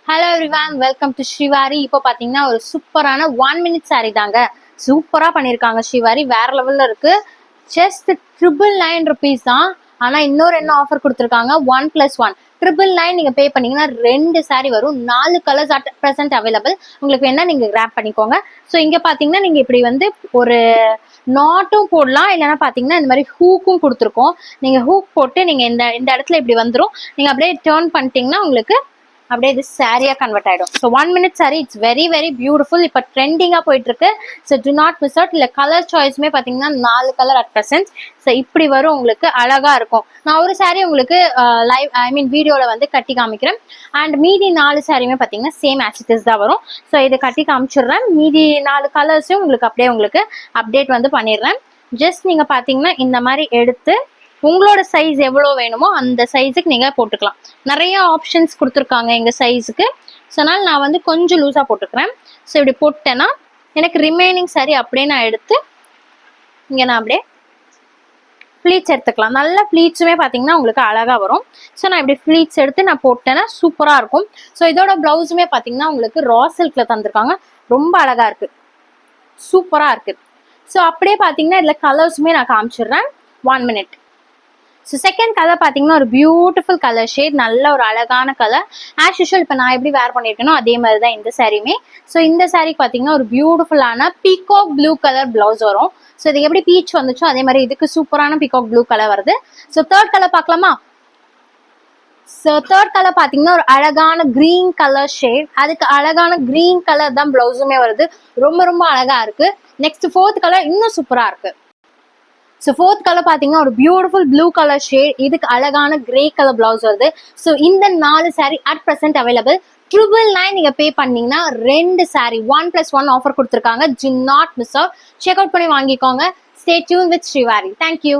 Hello everyone, welcome to Srivari. இப்போ பார்த்தீங்கன்னா ஒரு சூப்பரான 1 minute saree தாங்க. சூப்பராக பண்ணியிருக்காங்க ஸ்ரீவாரி, வேற லெவலில் இருக்கு. ஜஸ்ட் 999 தான். ஆனால் இன்னொரு என்ன ஆஃபர் கொடுத்துருக்காங்க, 1+1 999 நீங்கள் பே பண்ணீங்கன்னா 2 saree வரும். 4 கலர்ஸ் அட் ப்ரெசென்ட் அவைலபிள். உங்களுக்கு வேணா நீங்கள் கிராப் பண்ணிக்கோங்க. ஸோ இங்கே பார்த்தீங்கன்னா நீங்கள் இப்படி வந்து ஒரு நாட்டும் போடலாம், இல்லைன்னா பார்த்தீங்கன்னா இந்த மாதிரி ஹூக்கும் கொடுத்துருக்கோம். நீங்கள் ஹூக் போட்டு நீங்கள் இந்த இடத்துல இப்படி வந்துடும். நீங்கள் அப்படியே டேர்ன் பண்ணிட்டீங்கன்னா உங்களுக்கு அப்படியே இது சாரியா கன்வெர்ட் ஆயிடும். So 1 minute saree, it's very very beautiful. இப்போ ட்ரெண்டிங்காக போயிட்டு இருக்கு. So to not miss out. இல்லை கலர் சாய்ஸுமே பார்த்தீங்கன்னா 4 கலர் அட் ப்ரெசென்ட். ஸோ இப்படி வரும், உங்களுக்கு அழகா இருக்கும். நான் ஒரு saree உங்களுக்கு லைவ் வீடியோவில் வந்து கட்டி காமிக்கிறேன். அண்ட் மீதி 4 சாரியுமே பார்த்தீங்கன்னா சேம் ஆஸ் இட் இஸ் தான் வரும். ஸோ இதை கட்டி காமிச்சிடுறேன். மீதி 4 கலர்ஸையும் உங்களுக்கு அப்டேட் வந்து பண்ணிடுறேன். ஜஸ்ட் நீங்கள் பார்த்தீங்கன்னா இந்த மாதிரி எடுத்து உங்களோட சைஸ் எவ்வளோ வேணுமோ அந்த சைஸுக்கு நீங்கள் போட்டுக்கலாம். நிறைய ஆப்ஷன்ஸ் கொடுத்துருக்காங்க எங்கள் சைஸுக்கு. ஸோ அதனால் நான் வந்து கொஞ்சம் லூஸாக போட்டுக்கிறேன். ஸோ இப்படி போட்டேன்னா எனக்கு ரிமைனிங் saree அப்படியே நான் எடுத்து இங்கே நான் அப்படியே ஃப்ளீட்ஸ் எடுத்துக்கலாம். நல்ல ஃப்ளீட்ஸுமே பார்த்தீங்கன்னா உங்களுக்கு அழகாக வரும். ஸோ நான் இப்படி ஃப்ளீட்ஸ் எடுத்து நான் போட்டேன்னா சூப்பராக இருக்கும். ஸோ இதோட ப்ளவுஸுமே பார்த்தீங்கன்னா உங்களுக்கு ரா சில்கில் தந்திருக்காங்க. ரொம்ப அழகாக இருக்குது, சூப்பராக இருக்குது. ஸோ அப்படியே பார்த்தீங்கன்னா இதில் கலர்ஸுமே நான் காமிச்சிடுறேன். 1 minute. ஸோ செகண்ட் கலர் பார்த்தீங்கன்னா ஒரு பியூட்டிஃபுல் கலர் ஷேட், நல்ல ஒரு அழகான கலர். ஆஸ் யூஷுவல் இப்போ நான் எப்படி வேர் பண்ணியிருக்கேனோ அதே மாதிரி தான் இந்த சாரியுமே. ஸோ இந்த சாரிக்கு பார்த்தீங்கன்னா ஒரு பியூட்டிஃபுல்லான பீகாக் ப்ளூ கலர் பிளவுஸ் வரும். ஸோ இது எப்படி பீச் வந்துச்சோ அதே மாதிரி இதுக்கு சூப்பரான பீகாக் ப்ளூ கலர் வருது. ஸோ தேர்ட் கலர் பார்க்கலாமா? ஸோ தேர்ட் கலர் பார்த்தீங்கன்னா ஒரு அழகான கிரீன் கலர் ஷேட், அதுக்கு அழகான கிரீன் கலர் தான் பிளவுஸுமே வருது. ரொம்ப ரொம்ப அழகா இருக்கு. நெக்ஸ்ட் ஃபோர்த் கலர் இன்னும் சூப்பராக இருக்கு. ஸோ ஃபோர்த் கலர் பார்த்தீங்கன்னா ஒரு பியூட்டிஃபுல் ப்ளூ கலர் ஷேட், இதுக்கு அழகான கிரே கலர் பிளவுஸ் வருது. ஸோ இந்த 4 saree அட் ப்ரெசென்ட் அவைலபிள். 999 நீங்கள் பே பண்ணீங்கன்னா 2 saree 1+1 ஆஃபர் கொடுத்துருக்காங்க. To not miss out. Check out பண்ணி வாங்கிக்கோங்க. Stay tune with Srivari. Thank you.